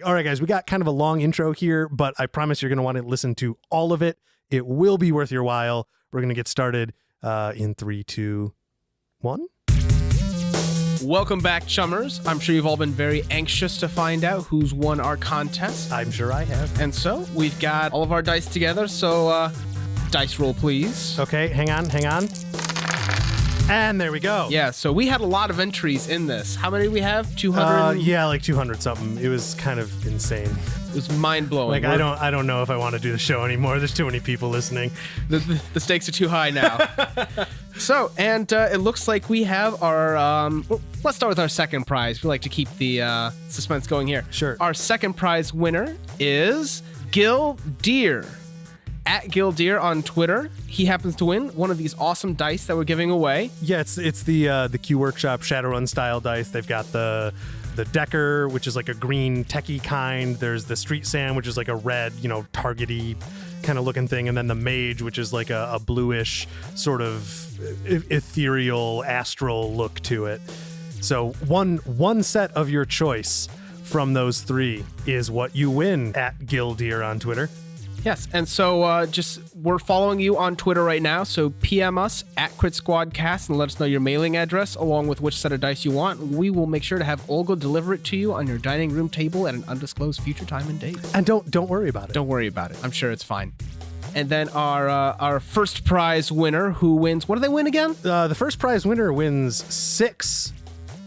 All right, guys, we got kind of a long intro here, but I promise you're going to want to listen to all of it. It will be worth your while. We're going to get started in 3, 2, 1. Welcome back, chummers. I'm sure you've all been very anxious to find out who's won our contest. I'm sure I have. And so we've got all of our dice together. So dice roll, please. Okay, hang on. And there we go. Yeah, so we had a lot of entries in this. How many do we have? 200? Yeah, like 200 something. It was kind of insane. It was mind-blowing. Like, I don't know if I want to do the show anymore. There's too many people listening. The stakes are too high now. So, and it looks like we have our, let's start with our second prize. We like to keep the suspense going here. Sure. Our second prize winner is Gil Deer. At Gil Deer on Twitter. He happens to win one of these awesome dice that we're giving away. Yeah, it's the Q Workshop Shadowrun style dice. They've got the Decker, which is like a green techie kind. There's the Street Sam, which is like a red, targety kind of looking thing. And then the Mage, which is like a bluish sort of ethereal, astral look to it. So one set of your choice from those three is what you win at Gil Deer on Twitter. Yes, and so we're following you on Twitter right now, so PM us at Crit Squadcast and let us know your mailing address along with which set of dice you want. We will make sure to have Olga deliver it to you on your dining room table at an undisclosed future time and date. And don't worry about it. Don't worry about it. I'm sure it's fine. And then our first prize winner who wins, what do they win again? The first prize winner wins 6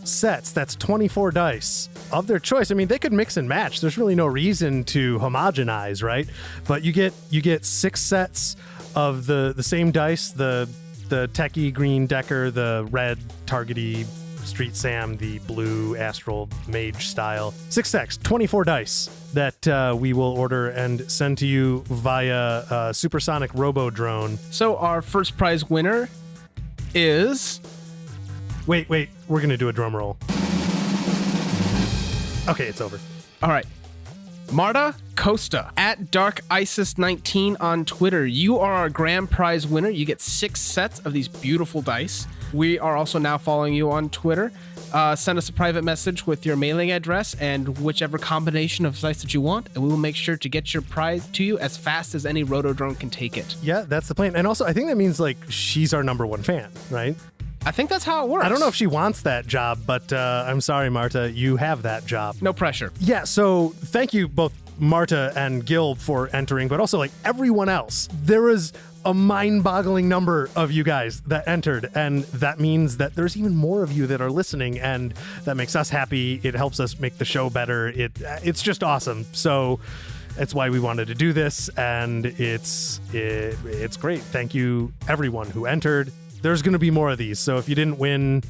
sets. That's 24 dice of their choice. I mean, they could mix and match. There's really no reason to homogenize, right? But you get 6 sets of the same dice, the techie green Decker, the red targety Street Sam, the blue Astral Mage style. 6 sets, 24 dice that we will order and send to you via supersonic robo drone. So our first prize winner is... Wait, we're going to do a drum roll. Okay, it's over. All right. Marta Costa at Dark Isis 19 on Twitter. You are our grand prize winner. You get 6 sets of these beautiful dice. We are also now following you on Twitter. Send us a private message with your mailing address and whichever combination of dice that you want, and we will make sure to get your prize to you as fast as any rotodrone can take it. Yeah, that's the plan. And also, I think that means like she's our number 1 fan, right? I think that's how it works. I don't know if she wants that job, but I'm sorry, Marta, you have that job. No pressure. Yeah, so thank you both Marta and Gil for entering, but also like everyone else. There is a mind-boggling number of you guys that entered, and that means that there's even more of you that are listening, and that makes us happy. It helps us make the show better. It's just awesome. So it's why we wanted to do this, and it's great. Thank you, everyone who entered. There's going to be more of these, so if you didn't win,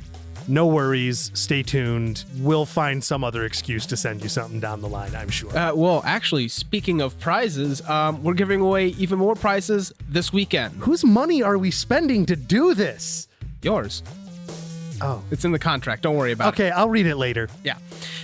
no worries. Stay tuned. We'll find some other excuse to send you something down the line, I'm sure. Well, actually, speaking of prizes, we're giving away even more prizes this weekend. Whose money are we spending to do this? Yours. Oh. It's in the contract. Don't worry about it. Okay, I'll read it later. Yeah.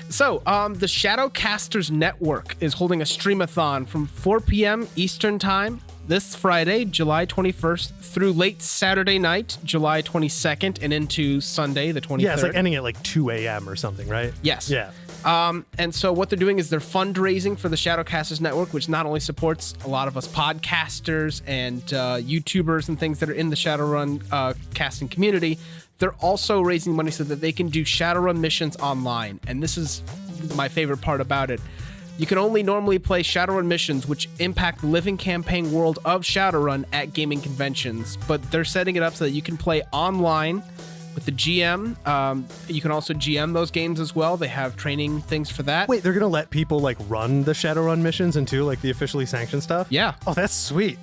So, the Shadowcasters Network is holding a streamathon from 4 p.m. Eastern Time this Friday, July 21st, through late Saturday night, July 22nd, and into Sunday, the 23rd. Yeah, it's like ending at like 2 a.m. or something, right? Yes. Yeah. And so what they're doing is they're fundraising for the Shadowcasters Network, which not only supports a lot of us podcasters and YouTubers and things that are in the Shadowrun casting community, they're also raising money so that they can do Shadowrun missions online. And this is my favorite part about it. You can only normally play Shadowrun missions which impact the living campaign world of Shadowrun at gaming conventions, but they're setting it up so that you can play online with the GM. You can also GM those games as well. They have training things for that. Wait, they're going to let people like run the Shadowrun missions and too, like the officially sanctioned stuff? Yeah. Oh, that's sweet.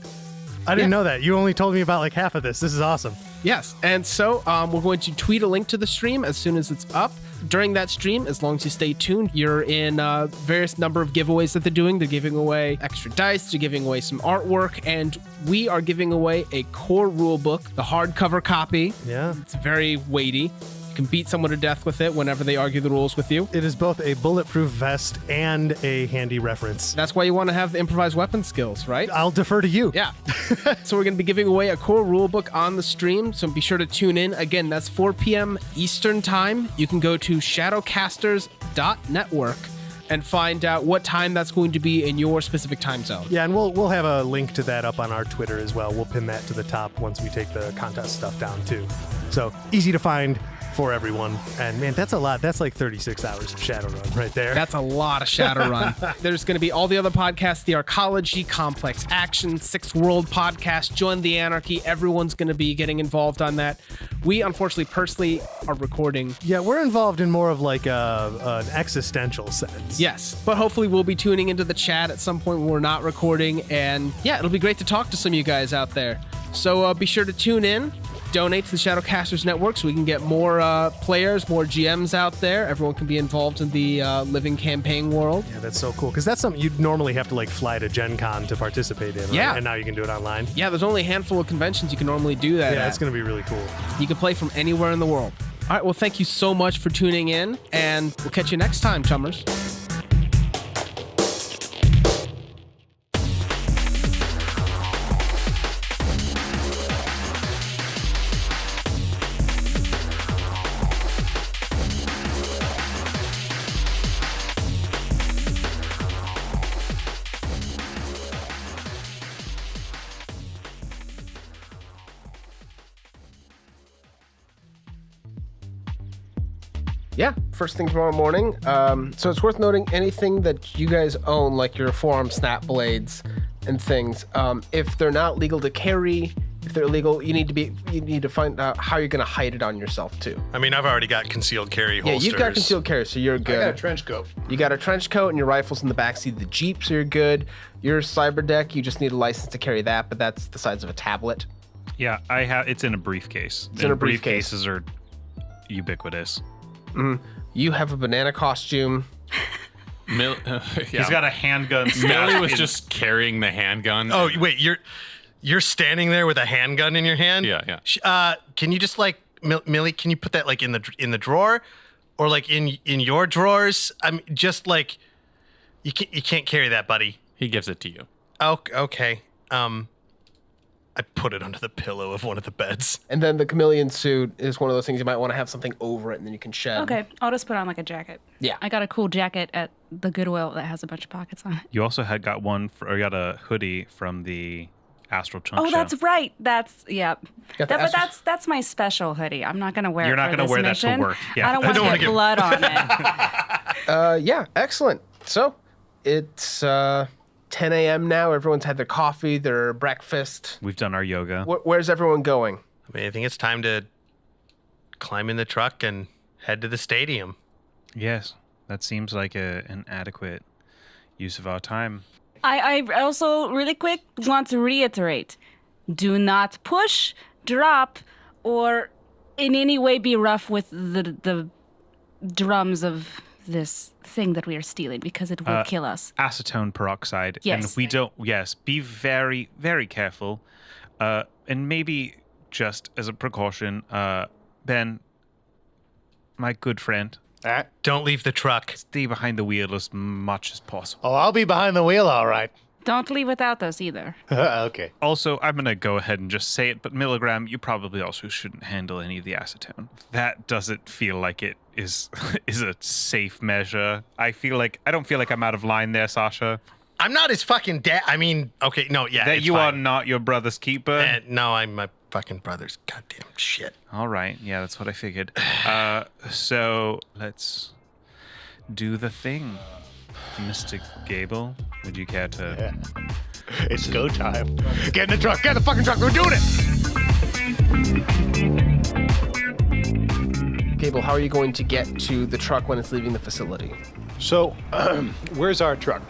I didn't know that. You only told me about like half of this. This is awesome. Yes, and so we're going to tweet a link to the stream as soon as it's up. During that stream, as long as you stay tuned, you're in various number of giveaways that they're doing. They're giving away extra dice, they're giving away some artwork, and we are giving away a core rulebook, the hardcover copy. Yeah. It's very weighty. You can beat someone to death with it whenever they argue the rules with you. It is both a bulletproof vest and a handy reference. That's why you want to have the improvised weapon skills, right? I'll defer to you. Yeah. So we're going to be giving away a core rulebook on the stream, so be sure to tune in. Again, that's 4 p.m. Eastern Time. You can go to shadowcasters.network and find out what time that's going to be in your specific time zone. Yeah, and we'll have a link to that up on our Twitter as well. We'll pin that to the top once we take the contest stuff down too. So easy to find for everyone. And man, that's a lot. That's like 36 hours of Shadowrun right there. That's a lot of Shadowrun. There's going to be all the other podcasts, the Arcology, Complex Action, Sixth World podcast, Join the Anarchy. Everyone's going to be getting involved on that. We, unfortunately, personally, are recording. Yeah, we're involved in more of like an existential sense. Yes, but hopefully we'll be tuning into the chat at some point when we're not recording. And yeah, it'll be great to talk to some of you guys out there. So be sure to tune in. Donate to the Shadowcasters Network so we can get more players, more GMs out there. Everyone can be involved in the living campaign world. Yeah, that's so cool. Because that's something you'd normally have to like fly to Gen Con to participate in. Right? Yeah. And now you can do it online. Yeah, there's only a handful of conventions you can normally do that Yeah, at. it's going to be really cool. You can play from anywhere in the world. All right, well, thank you so much for tuning in, and we'll catch you next time, chummers. Yeah, first thing tomorrow morning. So it's worth noting anything that you guys own, like your forearm snap blades and things, if they're not legal to carry, if they're illegal, you need to find out how you're going to hide it on yourself too. I mean, I've already got concealed carry holsters. Yeah, you've got concealed carry, so you're good. I got a trench coat. You got a trench coat and your rifle's in the backseat of the Jeep, so you're good. Your cyber deck, you just need a license to carry that, but that's the size of a tablet. Yeah, I have. It's in a briefcase. It's in a briefcase. Briefcases are ubiquitous. You have a banana costume. He's got a handgun. Millie was just carrying the handgun. Oh, wait, you're standing there with a handgun in your hand? Yeah. Can you just like, Millie, can you put that like in the drawer? Or like in your drawers? I'm just like, you can't carry that, buddy. He gives it to you. Oh, okay. I put it under the pillow of one of the beds. And then the chameleon suit is one of those things you might want to have something over it and then you can shed. Okay, I'll just put on like a jacket. Yeah. I got a cool jacket at the Goodwill that has a bunch of pockets on it. You also got a hoodie from the Astral Chunk Oh, Show. that's right. Yeah. Got the But that's my special hoodie. I'm not gonna wear You're it not for gonna this wear that mission. to work. Yeah. I don't I want don't to wanna get get- blood on it. Yeah, excellent. So it's 10 a.m. now. Everyone's had their coffee, their breakfast. We've done our yoga. Where's everyone going? I mean, I think it's time to climb in the truck and head to the stadium. Yes, that seems like an adequate use of our time. I also really quick want to reiterate: do not push, drop, or in any way be rough with the drums of this thing that we are stealing, because it will kill us. Acetone peroxide. Yes. And we don't. Yes, be very, very careful. And maybe just as a precaution, Ben, my good friend, Don't leave the truck. stay behind the wheel as much as possible. Oh, I'll be behind the wheel, all right. Don't leave without us either. Okay. Also, I'm going to go ahead and just say it, but Milligram, you probably also shouldn't handle any of the acetone. That doesn't feel like it is a safe measure. I don't feel like I'm out of line there, Sasha. I'm not his fucking dad. I mean, okay, no, yeah. That it's you are fine. not your brother's keeper. No, I'm my fucking brother's goddamn shit. All right. Yeah, that's what I figured. So let's do the thing. Mr. Gable, would you care to... Yeah. It's go time. Get in the truck. Get in the fucking truck. We're doing it. Gable, how are you going to get to the truck when it's leaving the facility? So, where's our truck?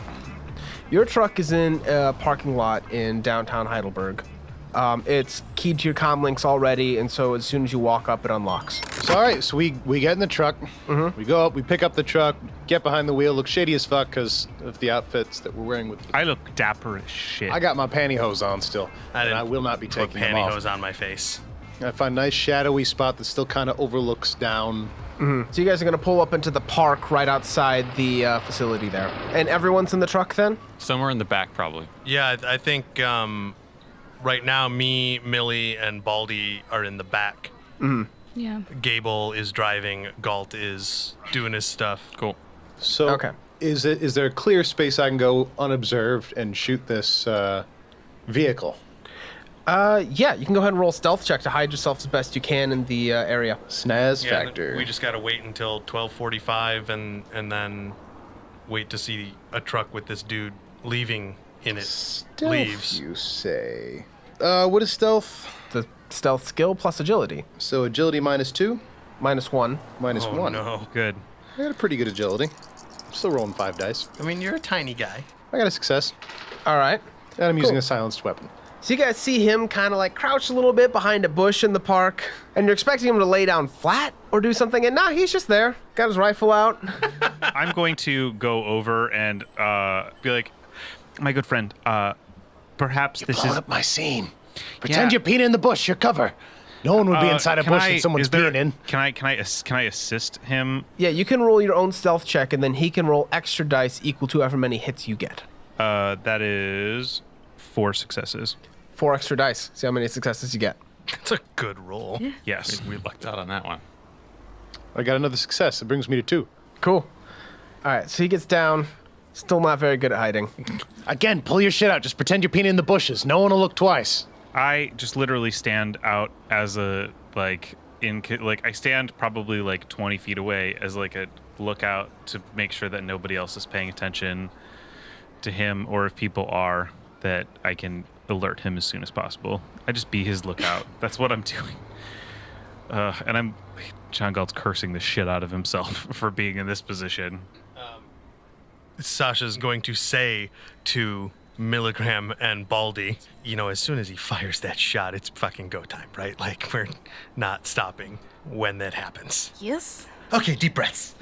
Your truck is in a parking lot in downtown Heidelberg. It's keyed to your comm links already, and so as soon as you walk up, it unlocks. So, all right, so we get in the truck. Mm-hmm. We go up, we pick up the truck, get behind the wheel, look shady as fuck because of the outfits that we're wearing. I look dapper as shit. I got my pantyhose on still, and I will not be Put taking them off. pantyhose on my face. I find a nice shadowy spot that still kind of overlooks down. So you guys are going to pull up into the park right outside the facility there. And everyone's in the truck then? Somewhere in the back, probably. Yeah, I think right now me, Millie, and Baldy are in the back. Yeah. Gable is driving. Galt is doing his stuff. Cool. So, Okay. Is there a clear space I can go unobserved and shoot this vehicle? Yeah, you can go ahead and roll a stealth check to hide yourself as best you can in the area. Snaz Yeah, factor. we just gotta wait until 12:45 and then wait to see a truck with this dude leaving in it. Stealth, leaves. you say? What is stealth? The stealth skill plus agility. So agility -2, -1. -1. No. Good. I got a pretty good agility. I'm still rolling 5 dice. I mean, you're a tiny guy. I got a success, All right. and I'm using Cool. a silenced weapon. So you guys see him kind of like crouch a little bit behind a bush in the park, and you're expecting him to lay down flat or do something, and nah, he's just there. Got his rifle out. I'm going to go over and be like, my good friend, perhaps this is... Blowing up my scene. Pretend Yeah. you're peeing in the bush. You're cover. No one would be inside a can bush I- that someone's is there- peeing in. Can I assist him? Yeah, you can roll your own stealth check, and then he can roll extra dice equal to however many hits you get. That is 4 successes. 4 extra dice. See how many successes you get. That's a good roll. Yes. We lucked out on that one. I got another success. It brings me to 2. Cool. All right, so he gets down. Still not very good at hiding. Again, pull your shit out. Just pretend you're peeing in the bushes. No one will look twice. I just literally stand out as a I stand probably like 20 feet away as like a lookout to make sure that nobody else is paying attention to him, or if people are, that I can alert him as soon as possible. I just be his lookout. That's what I'm doing. And John Galt's cursing the shit out of himself for being in this position. Sasha's going to say to Milligram and Baldy, you know, as soon as he fires that shot, it's fucking go time, right? Like, we're not stopping when that happens. Yes. Okay, deep breaths.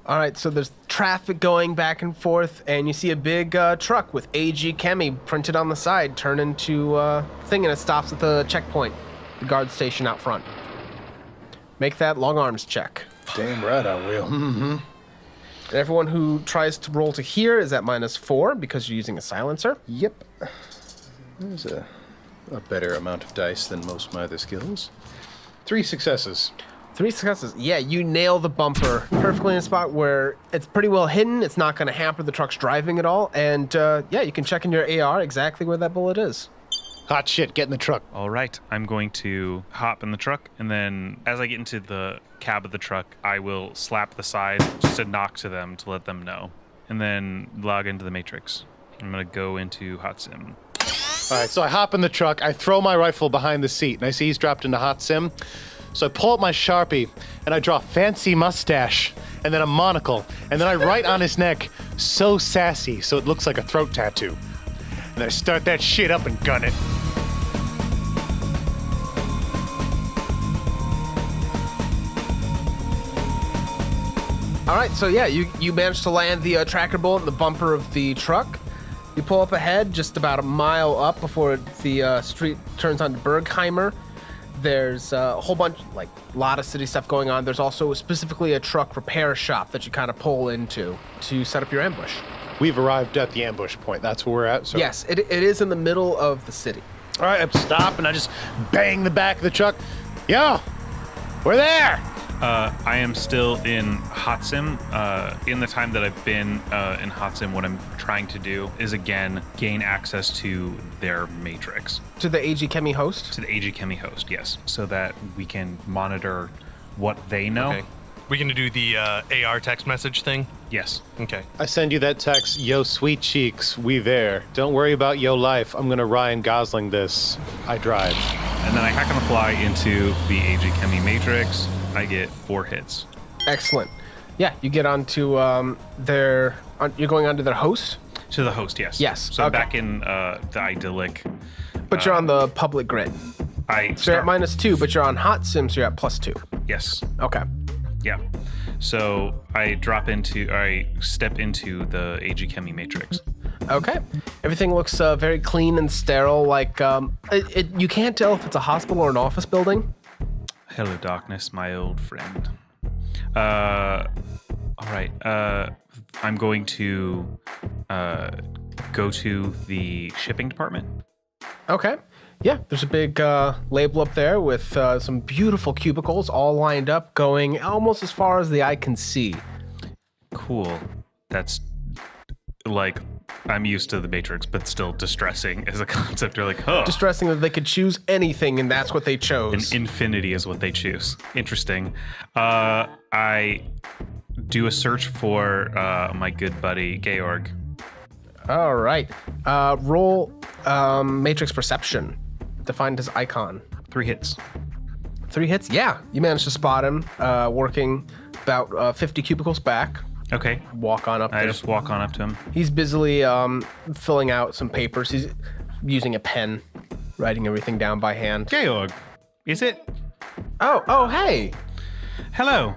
All right, so there's traffic going back and forth, and you see a big truck with AG Chemi printed on the side turn into a thing, and it stops at the checkpoint, the guard station out front. Make that long arms check. Damn right I will. Mm-hmm. And everyone who tries to roll to here is at -4 because you're using a silencer. Yep. There's a better amount of dice than most of my other skills. 3 successes. 3 successes. Yeah, you nail the bumper perfectly in a spot where it's pretty well hidden. It's not going to hamper the truck's driving at all. And yeah, you can check in your AR exactly where that bullet is. Hot shit, get in the truck. All right, I'm going to hop in the truck, and then as I get into the cab of the truck, I will slap the side just a knock to them to let them know, and then log into the Matrix. I'm going to go into Hot Sim. All right, so I hop in the truck, I throw my rifle behind the seat, and I see he's dropped into Hot Sim. So I pull up my Sharpie, and I draw fancy mustache, and then a monocle, and then I write on his neck, so sassy, so it looks like a throat tattoo. And I start that shit up and gun it. All right, so yeah, you managed to land the tracker bullet in the bumper of the truck. You pull up ahead, just about a mile up before the street turns onto Bergheimer. There's a whole bunch, like a lot of city stuff going on. There's also specifically a truck repair shop that you kind of pull into to set up your ambush. We've arrived at the ambush point. That's where we're at. So. Yes, it is in the middle of the city. All right, I stop, and I just bang the back of the truck. Yo, we're there. I am still in Hot Sim. In the time that I've been in Hot Sim, what I'm trying to do is, again, gain access to their Matrix. To the AG Chemi host? To the AG Chemi host, yes. So that we can monitor what they know. Okay. We gonna do the AR text message thing? Yes. Okay. I send you that text, yo, sweet cheeks, we there. Don't worry about yo life. I'm gonna Ryan Gosling this. I drive. And then I hack on the fly into the AG Chemi Matrix. I get 4 hits. Excellent. Yeah, you get onto you're going onto their host, To the host, yes. Yes, So I'm okay. back in the idyllic. but you're on the public grid. I So you're start, at -2, but you're on Hot Sim, so you're at +2. yes. Okay. Yeah. So I step into the AG Chemi Matrix. Okay. Everything looks very clean and sterile. Like you can't tell if it's a hospital or an office building. Hello, darkness, my old friend. All right. I'm going to go to the shipping department. Okay. Yeah, there's a big label up there with some beautiful cubicles all lined up, going almost as far as the eye can see. Cool. That's like, I'm used to the Matrix, but still distressing as a concept. You're like, oh. Distressing that they could choose anything and that's what they chose. And infinity is what they choose. Interesting. I do a search for my good buddy Georg. All right. Roll Matrix Perception, defined as icon. 3 hits. 3 hits? Yeah. You managed to spot him working about 50 cubicles back. Okay. Walk on up I there. just walk on up to him. He's busily filling out some papers. He's using a pen, writing everything down by hand. Georg, is it? Oh, hey. Hello.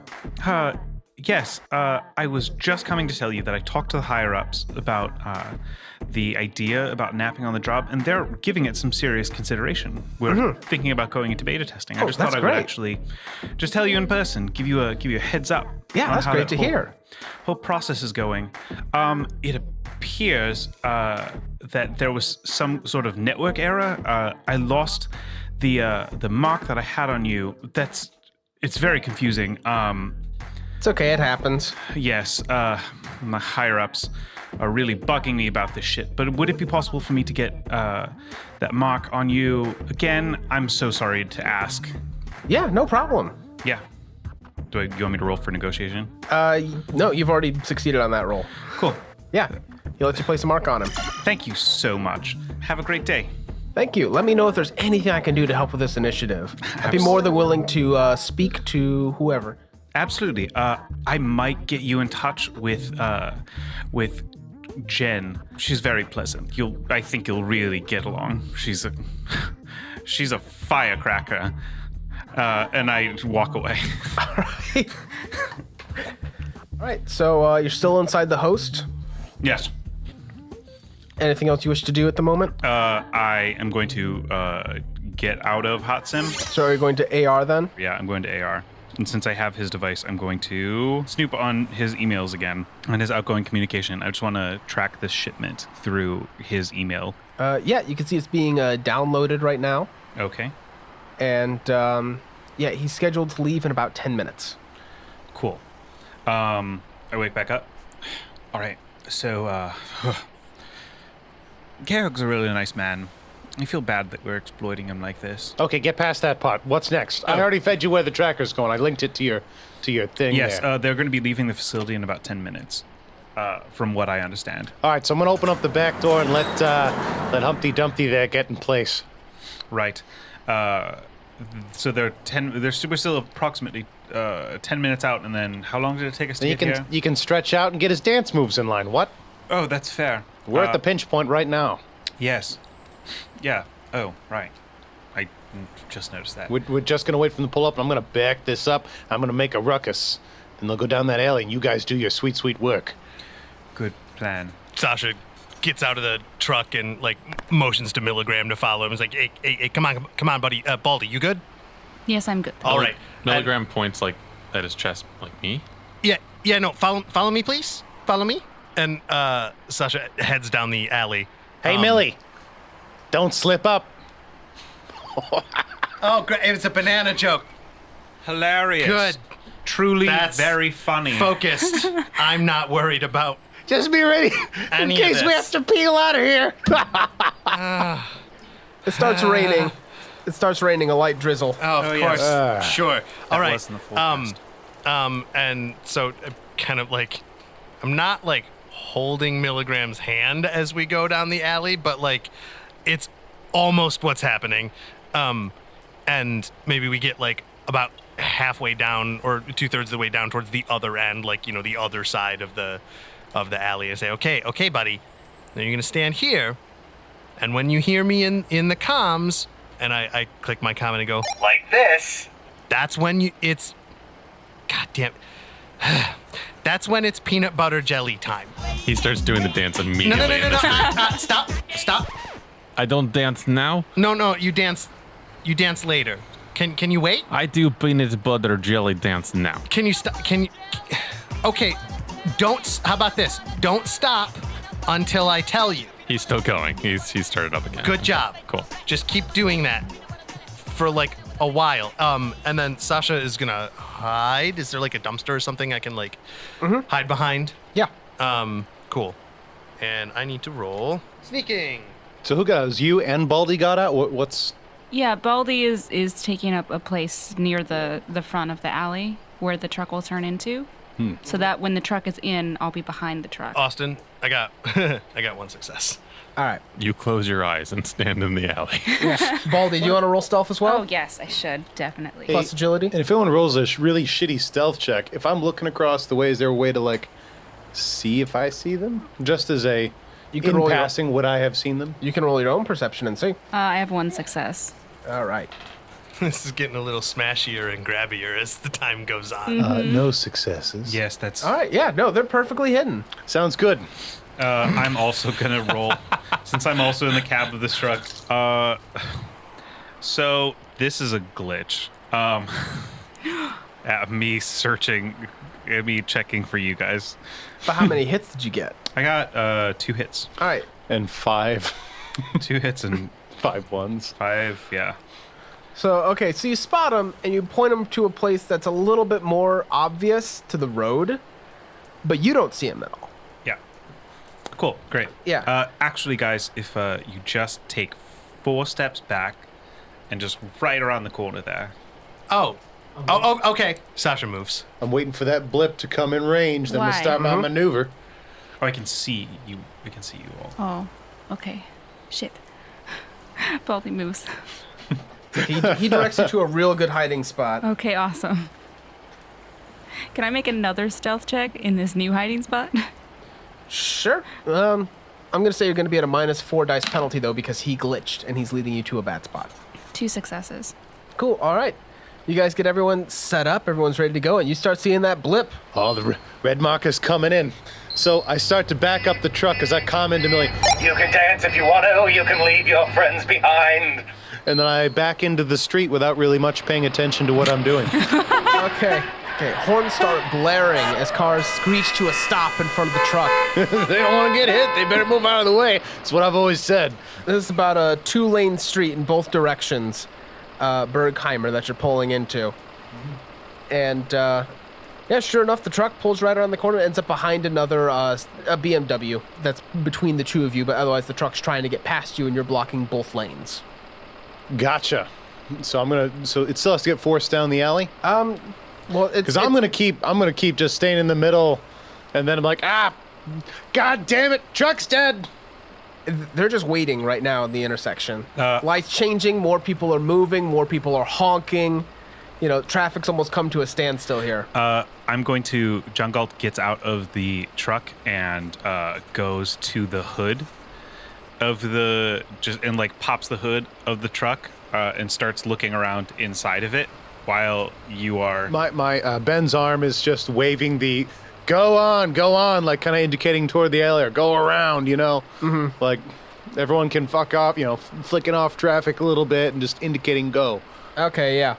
Yes, I was just coming to tell you that I talked to the higher-ups about the idea about napping on the job, and they're giving it some serious consideration. We're thinking about going into beta testing. I just thought that's I would great. actually just tell you in person, give you a heads up. Yeah, on that's how great that to hear. Whole process is going. It appears that there was some sort of network error. I lost the mark that I had on you. It's very confusing. It's okay, it happens. Yes, my higher-ups are really bugging me about this shit. But would it be possible for me to get that mark on you again? I'm so sorry to ask. Yeah, no problem. Yeah. You want me to roll for negotiation? No, you've already succeeded on that roll. Cool. Yeah, he lets you place a mark on him. Thank you so much. Have a great day. Thank you. Let me know if there's anything I can do to help with this initiative. I'd be more than willing to speak to whoever. Absolutely. I might get you in touch with Jen. She's very pleasant. I think you'll really get along. She's a firecracker. And I walk away. All right. So you're still inside the host. Yes. Anything else you wish to do at the moment? I am going to get out of Hot Sim. So are you going to AR then? Yeah, I'm going to AR. And since I have his device, I'm going to snoop on his emails again and his outgoing communication. I just want to track this shipment through his email. Yeah, you can see it's being downloaded right now. Okay. And yeah, he's scheduled to leave in about 10 minutes. Cool. I wake back up. All right. So, Georg's a really nice man. I feel bad that we're exploiting him like this. Okay, get past that part. What's next? I already fed you where the tracker's going. I linked it to your thing. Yes, there. they're going to be leaving the facility in about 10 minutes, from what I understand. All right, so I'm gonna open up the back door and let Humpty Dumpty there get in place. Right. So we're still approximately 10 minutes out, and then how long did it take us to get here? You can stretch out and get his dance moves in line. What? Oh, that's fair. We're at the pinch point right now. Yes. Yeah. Oh, right. I just noticed that. We're just gonna wait for them to pull up, and I'm gonna back this up. I'm gonna make a ruckus, and they'll go down that alley, and you guys do your sweet, sweet work. Good plan. Sasha gets out of the truck and like motions to Milligram to follow him. He's like, hey, come on, buddy. Baldy, you good? Yes, I'm good. All right. Milligram points like at his chest, like me. Yeah, no, follow me, please. Follow me. And Sasha heads down the alley. Hey, Millie, don't slip up. Oh, great. It's a banana joke. Hilarious. Good. Truly That's very funny. Focused. I'm not worried about Just be ready in Any of case we this. have to peel out of here. It starts raining. It starts raining, a light drizzle. Oh, of course. Sure. All right. wasn't the forecast. And so kind of like, I'm not like holding Milligram's hand as we go down the alley, but like it's almost what's happening. And maybe we get like about halfway down or 2/3 of the way down towards the other end, like, you know, the other side of the alley, and say, okay, buddy, then you're gonna stand here, and when you hear me in the comms, and I click my comm and I go like this, that's when it's goddamn. That's when it's peanut butter jelly time. He starts doing the dance immediately. No. Stop. I don't dance now. No, you dance later. Can you wait? I do peanut butter jelly dance now. Can you stop? Okay, how about this? Don't stop until I tell you. He's still going. He's started up again. Good job. Cool. Just keep doing that for like a while. And then Sasha is gonna hide. Is there like a dumpster or something I can like hide behind? Yeah. Cool. And I need to roll sneaking. So who goes? You and Baldy got out? What's... Yeah, Baldy is taking up a place near the front of the alley where the truck will turn into. So that when the truck is in, I'll be behind the truck. Austin, I got I got one success. All right. You close your eyes and stand in the alley. Baldy, do you want to roll stealth as well? Oh, yes, I should, definitely. Plus agility? And if anyone rolls a really shitty stealth check, if I'm looking across the way, is there a way to, like, see if I see them? Just as a... You can in roll your- passing, would I have seen them? You can roll your own perception and see. I have one success. All right. This is getting a little smashier and grabbier as the time goes on. No successes. Yes, that's. All right. Yeah, no, they're perfectly hidden. Sounds good. I'm also gonna roll, since I'm also in the cab of this truck. So this is a glitch. Me searching, me checking for you guys. But how many hits did you get? I got 2 hits, All right. And 5. 2 hits and 5 ones. 5. Yeah. So, okay, so you spot them and you point them to a place that's a little bit more obvious to the road, but you don't see them at all. Yeah. Cool. Great. Yeah. Actually, guys, if you just take 4 steps back and just right around the corner there. Oh, okay. Sasha moves. I'm waiting for that blip to come in range, then we'll Why? start my maneuver. Oh, I can see you. I can see you all. Oh, okay. Shit. Baldy moves. He directs you to a real good hiding spot. Okay, awesome. Can I make another stealth check in this new hiding spot? Sure. I'm going to say you're going to be at a -4 dice penalty, though, because he glitched and he's leading you to a bad spot. 2 successes. Cool. All right. You guys get everyone set up. Everyone's ready to go. And you start seeing that blip. Oh, the red marker's coming in. So I start to back up the truck as I comment to Millie, "You can dance if you want to. You can leave your friends behind." And then I back into the street without really much paying attention to what I'm doing. Okay. Okay. Horns start blaring as cars screech to a stop in front of the truck. They don't want to get hit. They better move out of the way. It's what I've always said. This is about a 2-lane street in both directions, Bergheimer, that you're pulling into. And, yeah, sure enough, the truck pulls right around the corner, ends up behind another a BMW that's between the two of you, but otherwise the truck's trying to get past you and you're blocking both lanes. Gotcha. So so it still has to get forced down the alley? Well, it's... Because I'm gonna keep just staying in the middle, and then I'm like, God damn it, truck's dead. They're just waiting right now in the intersection. Lights changing, more people are moving, more people are honking. You know, traffic's almost come to a standstill here. I'm going to... John Galt gets out of the truck and goes to the hood of the... and like pops the hood of the truck and starts looking around inside of it while you are... My Ben's arm is just waving the go on, like kind of indicating toward the alley or go around, you know? Mm-hmm. Like everyone can fuck off, you know, flicking off traffic a little bit and just indicating go. Okay, yeah.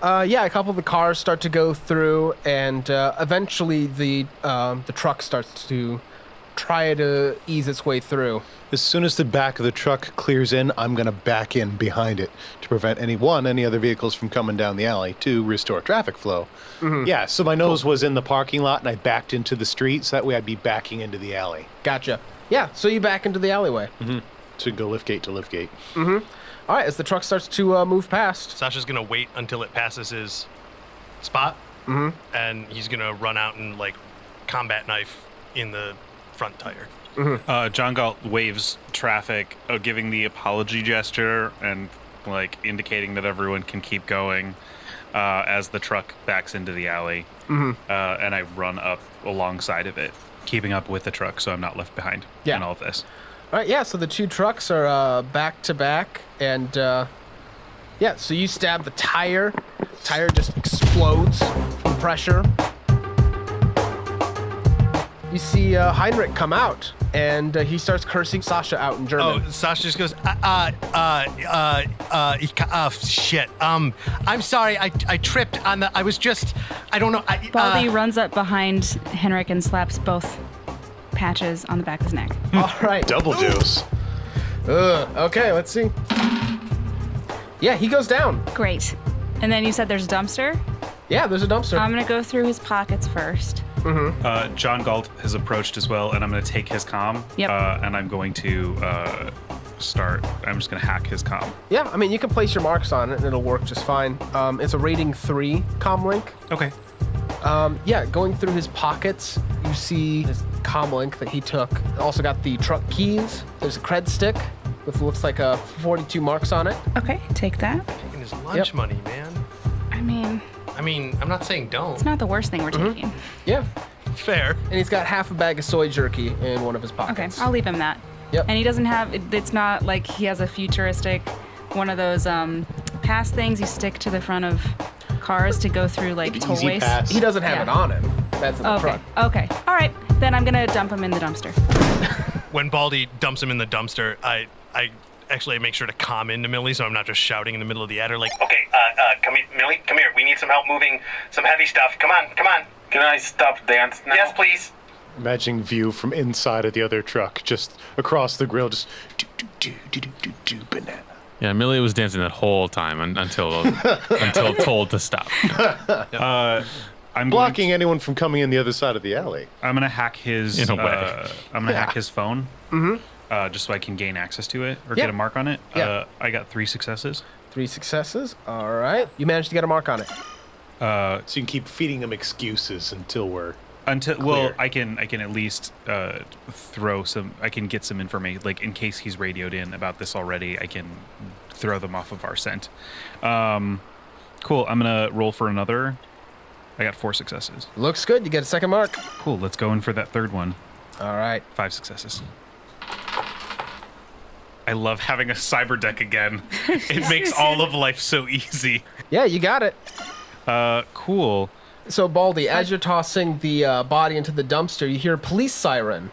Yeah, a couple of the cars start to go through, and eventually the truck starts to try to ease its way through. As soon as the back of the truck clears in, I'm going to back in behind it to prevent any other vehicles from coming down the alley to restore traffic flow. Mm-hmm. Yeah, so my nose was in the parking lot and I backed into the street, so that way I'd be backing into the alley. Gotcha. Yeah, so you back into the alleyway. Mm-hmm. To go lift gate to lift gate. Mm-hmm. All right, as the truck starts to move past. Sasha's gonna wait until it passes his spot, and he's gonna run out and like combat knife in the front tire. Mm-hmm. John Galt waves traffic, giving the apology gesture and like indicating that everyone can keep going as the truck backs into the alley. Mm-hmm. And I run up alongside of it, keeping up with the truck so I'm not left behind in all of this. All right, yeah, so the two trucks are back to back, and yeah, so you stab the tire. Tire just explodes from pressure. You see Heinrich come out, and he starts cursing Sasha out in German. Oh, Sasha just goes, shit. I'm sorry, I tripped on the, I was just, I don't know. Baldy runs up behind Henrik and slaps both patches on the back of his neck. All right. Double deuce. Okay, let's see. Yeah, he goes down. Great. And then you said there's a dumpster? Yeah, there's a dumpster. I'm gonna go through his pockets first. John Galt has approached as well, and I'm going to take his comm. Yep. And I'm going to I'm just going to hack his comm. Yeah, I mean, you can place your marks on it and it'll work just fine. It's a rating 3 comm link. Okay. Yeah, going through his pockets, you see his comm link that he took. Also got the truck keys. There's a cred stick with looks like 42 marks on it. Okay, take that. Taking his lunch money, man. I mean, I'm not saying don't. it's not the worst thing we're taking. Yeah. Fair. And he's got half a bag of soy jerky in one of his Okay, pockets. I'll leave him that. Yep. And he doesn't have, it's not like he has a futuristic, one of those pass things you stick to the front of cars to go through like Easy tollways. pass. He doesn't have Yeah. it on him. That's in the Okay, truck. okay. All right, then I'm gonna dump him in the dumpster. When Baldy dumps him in the dumpster, I actually make sure to calm into Millie so I'm not just shouting in the middle of the adder like, Okay, come here, Millie, come here. We need some help moving some heavy stuff. Come on. Can I stop dance now? Yes, please. Imagining view from inside of the other truck, just across the grill, just do banana. Yeah, Millie was dancing that whole time until told to stop. I'm Blocking anyone from coming in the other side of the alley. I'm going to hack his. In a way. I'm going to hack his phone. Just so I can gain access to it or Yeah. get a mark on it. Yeah. I got 3 successes. 3 successes. All right. You managed to get a mark on it. So you can keep feeding him excuses until we're Well, I can at least throw some. I can get some information, like in case he's radioed in about this already. I can throw them off of our scent. Cool. I'm gonna roll for another. I got 4 successes. Looks good. You get a second mark. Cool. Let's go in for that third one. All right. 5 successes. I love having a cyber deck again. It makes all of life so easy. Yeah, you got it. Cool. So, Baldy, as you're tossing the body into the dumpster, you hear a police siren.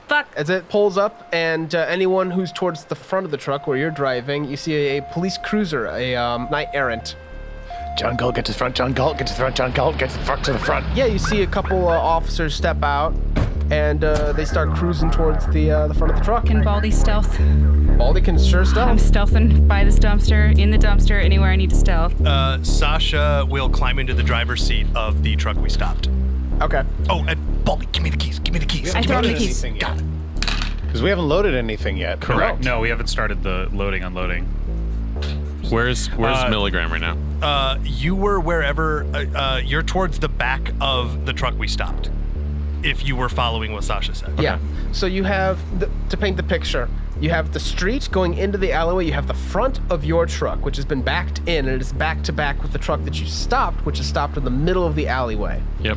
Fuck. As it pulls up, and anyone who's towards the front of the truck where you're driving, you see a police cruiser, a knight errant. John Galt, get to the front. John Galt, get to the front. John Galt, get to the front. Yeah, you see a couple officers step out, and they start cruising towards the front of the truck. Can Baldy stealth? Baldy can sure I'm stealth. stealthing by this dumpster, in the dumpster, anywhere I need to stealth. Sasha will climb into the driver's seat of the truck we stopped. Okay. Oh, and Baldy, give me the keys. I throw him the keys. Because we haven't loaded anything yet. Correct. No, we haven't started the loading unloading. Where's Milligram right now? You were wherever, you're towards the back of the truck we stopped. If you were following what Sasha said. Yeah. So you have, to paint the picture, you have the street going into the alleyway. You have the front of your truck, which has been backed in, and it is back to back with the truck that you stopped, which is stopped in the middle of the alleyway, Yep.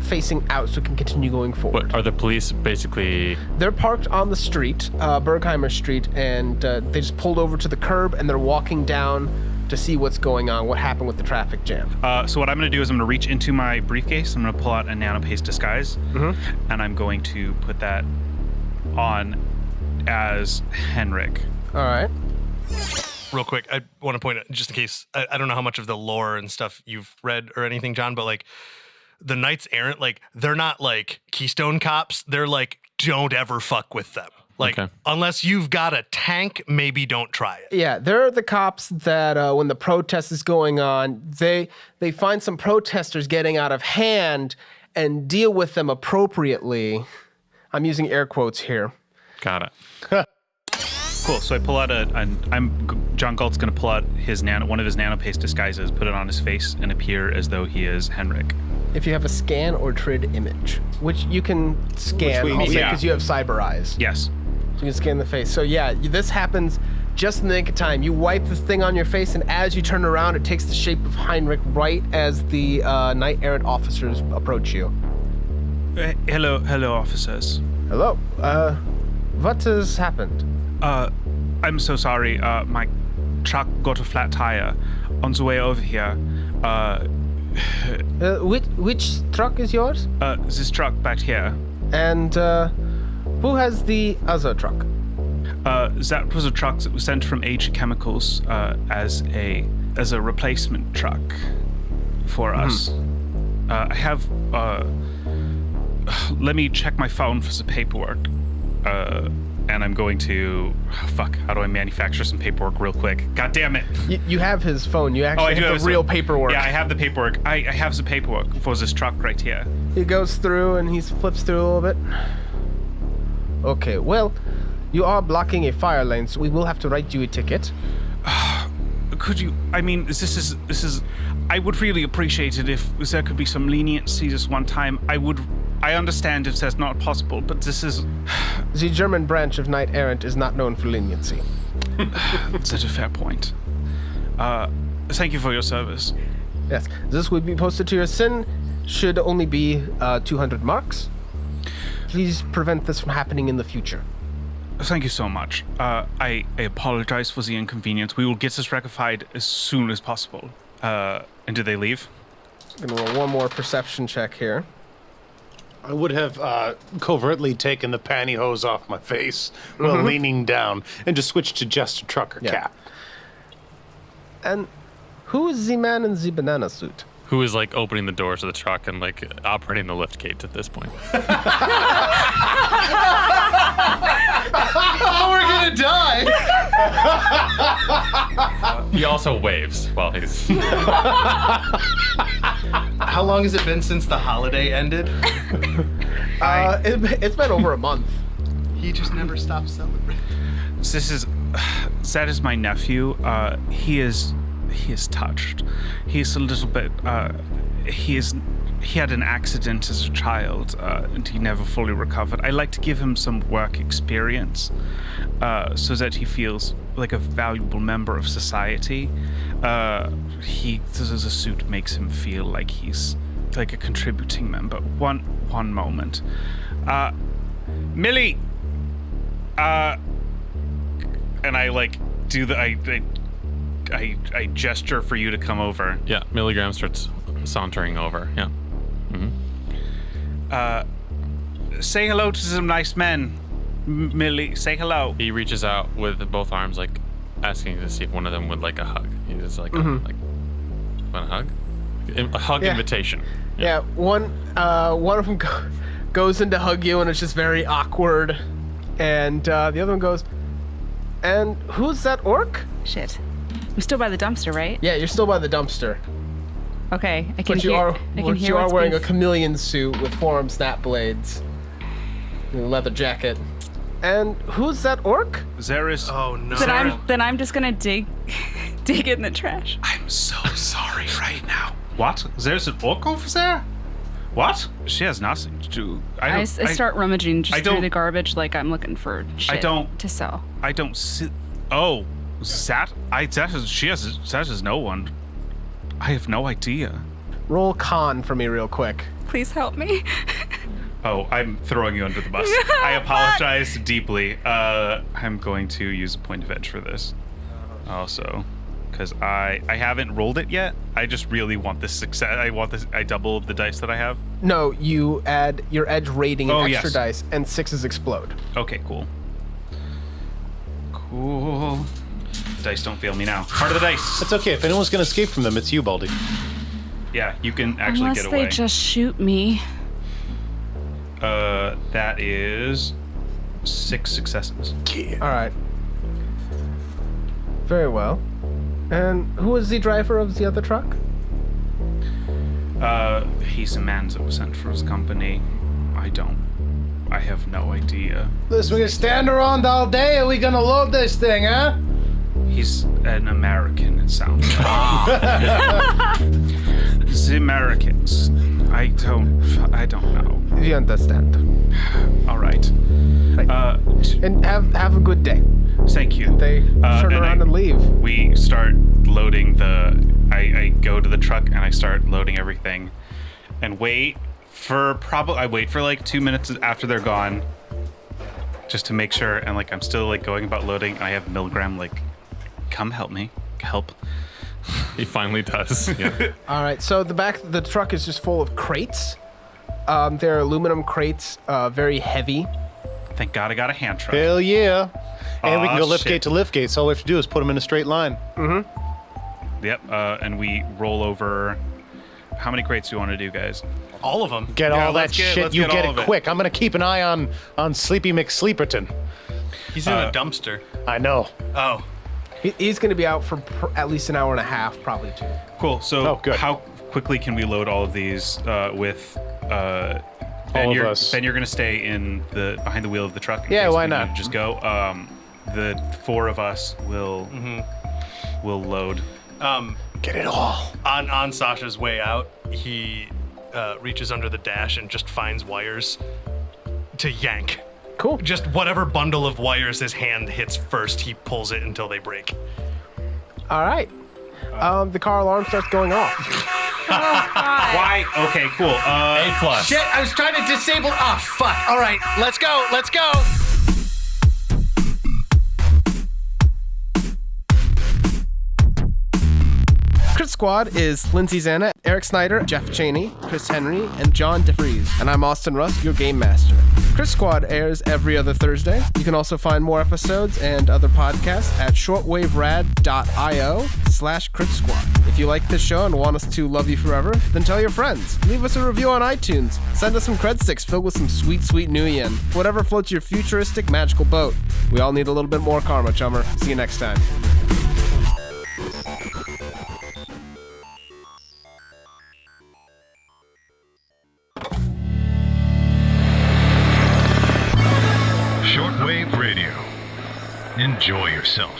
facing out so it can continue going forward. What are the police basically? They're parked on the street, Bergheimer Street, and they just pulled over to the curb, and they're walking down to see what's going on, what happened with the traffic jam. So what I'm going to do is I'm going to reach into my briefcase. I'm going to pull out a nanopaste disguise, and I'm going to put that on as Henrik. All right. Real quick, I want to point out, just in case, I don't know how much of the lore and stuff you've read or anything, John, but like the Knights Errant, like they're not like Keystone Cops. They're like, don't ever fuck with them. Like, unless you've got a tank, maybe don't try it. Yeah, they're the cops that when the protest is going on, they find some protesters getting out of hand and deal with them appropriately. I'm using air quotes here. Got it. Cool. So I pull out John Galt's going to pull out one of his nanopaste disguises, put it on his face, and appear as though he is Henrik. If you have a scan or trid image, which you can scan, Which we- because you have cyber eyes. Yes. You can scan the face. So yeah, this happens just in the nick of time. You wipe this thing on your face, and as you turn around, it takes the shape of Heinrich right as the Knight Errant officers approach you. Hello, officers. Hello. What has happened? I'm so sorry. My truck got a flat tire on the way over here. Which truck is yours? This truck back here. And who has the other truck? That was a truck that was sent from Age Chemicals as a replacement truck for us. I have. Let me check my phone for the paperwork. and I'm going to. Fuck. How do I manufacture some paperwork real quick? God damn it. You have his phone. You I actually do have have the real some- paperwork. Yeah, I have the paperwork. I have some paperwork for this truck right here. He goes through and he flips through a little bit. Okay, well, you are blocking a fire lane, so we will have to write you a ticket. Could you? I mean, this is. I would really appreciate it if there could be some leniency this one time. I understand if that's not possible, but this is. The German branch of Knight Errant is not known for leniency. That's a fair point. Thank you for your service. Yes, this will be posted to your sin. Should only be 200 marks. Please prevent this from happening in the future. Thank you so much. I apologize for the inconvenience. We will get this rectified as soon as possible. And did they leave? I'm gonna roll one more perception check here. I would have covertly taken the pantyhose off my face while leaning down and just switched to just a trucker cap. And who is the man in the banana suit? Who is like opening the doors of the truck and like operating the lift gate at this point? Oh, we're gonna die! He also waves while he's. How long has it been since the holiday ended? It's been over a month. He just never stopped celebrating. That is my nephew. He is touched. He's a little bit. He had an accident as a child, and he never fully recovered. I like to give him some work experience, so that he feels like a valuable member of society. The suit makes him feel like he's like a contributing member. One moment, Millie. And I like do the I gesture for you to come over. Yeah, Milligram starts sauntering over. Yeah. Say hello to some nice men. Millie, say hello. He reaches out with both arms, like asking to see if one of them would like a hug. He's just like, want a hug? A hug invitation. Yeah, one of them goes in to hug you, and it's just very awkward. And the other one goes, and who's that orc? Shit. I'm still by the dumpster, right? Yeah, you're still by the dumpster. Okay, I can But hear. you are, I can but hear you are what's wearing a being chameleon suit with forearm snap blades, and a leather jacket. And who's that orc? There is. Oh no. Then I'm just gonna dig it in the trash. I'm so sorry right now. What? There's an orc over there? What? She has nothing to do. I start rummaging just through don't- the garbage like I'm looking for shit don't- to sell. I don't see. Oh, that is no one. I have no idea. Roll con for me real quick. Please help me. Oh, I'm throwing you under the bus. I apologize deeply. I'm going to use a point of edge for this. Also, because I haven't rolled it yet. I just really want this success. I double the dice that I have. No, you add your edge rating Oh, and extra yes. dice, and 6s explode. Okay, cool. Cool. Dice don't fail me now. Part of the dice. It's okay. If anyone's gonna escape from them, it's you, Baldy. Yeah, you can actually Unless get away. they just shoot me. That is 6 successes. All right. Very well. And who is the driver of the other truck? He's a man that was sent for his company. I have no idea. Listen, we're gonna stand around all day. Are we gonna load this thing, huh? He's an American, it sounds like. The Americans. I don't know. We understand. All right. And have a good day. Thank you. They turn around and leave. We start loading I go to the truck and I start loading everything and wait for like 2 minutes after they're gone just to make sure, and like I'm still like going about loading, and I have Milgram like, come help me. Help. He finally does. Yeah. All right, so the truck is just full of crates. They're aluminum crates, very heavy. Thank God I got a hand truck. Hell yeah. And we can Aw, go lift shit. gate to lift gate, so all we have to do is put them in a straight line. Yep. And we roll over. How many crates do you want to do, guys? All of them. Get Yeah, all that let's get- shit. let's You get get all it of it. quick. I'm gonna keep an eye on Sleepy McSleeperton. He's in a dumpster. I know. Oh. He's going to be out for at least an hour and a half, probably 2. Cool. So Oh, good. how quickly can we load all of these with Ben? All of you're, us. Ben, you're going to stay behind the wheel of the truck. in Yeah, case why we need not? to just go. The 4 of us will load. Get it all. On Sasha's way out, he reaches under the dash and just finds wires to yank. Cool. Just whatever bundle of wires his hand hits first, he pulls it until they break. All right. The car alarm starts going off. Why? Okay, cool. A+. Shit, I was trying to disable. Oh, fuck. All right, let's go. Let's go. Crit Squad is Lindsay Zanna, Eric Snyder, Jeff Cheney, Chris Henry, and John DeFries. And I'm Austin Rust, your game master. Crit Squad airs every other Thursday. You can also find more episodes and other podcasts at shortwaverad.io/Crit Squad. If you like this show and want us to love you forever, then tell your friends. Leave us a review on iTunes. Send us some cred sticks filled with some sweet, sweet new yen. Whatever floats your futuristic magical boat. We all need a little bit more karma, chummer. See you next time. Shortwave Radio. Enjoy yourself.